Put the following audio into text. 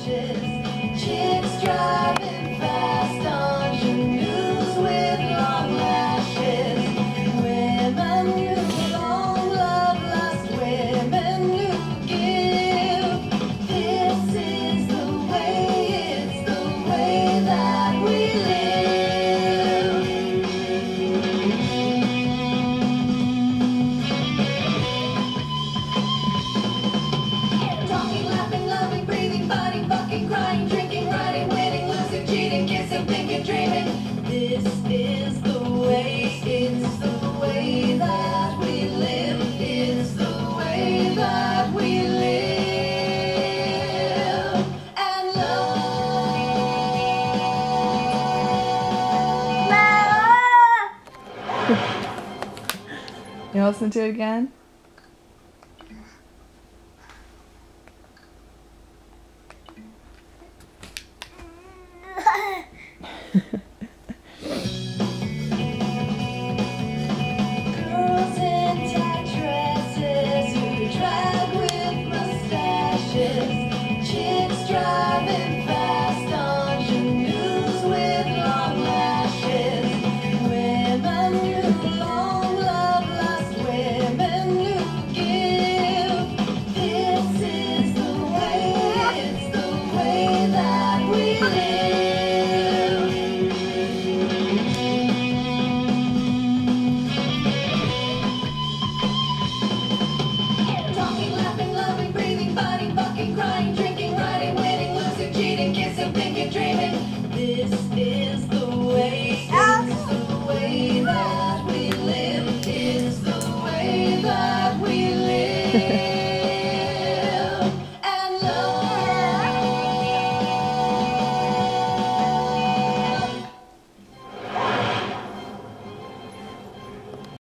flashes, chicks driving fast on canoes with long lashes, women who long love lost, women who give. This is the way, it's the way that we live. Talking, laughing, loving, breathing, fighting, fucking, crying, drinking, riding, winning, losing, cheating, kissing, thinking, dreaming. This is the way, it's the way that we live. It's the way that we live and love. You listen to it again? Girls in tight dresses who drag with mustaches, chicks driving fast on canoes with long lashes, women who long love lost, women who give. This is the way, it's the way that we live. Talking, laughing, loving, breathing, fighting, fucking, crying, drinking, riding, winning, losing, cheating, kissing, thinking, dreaming. This is the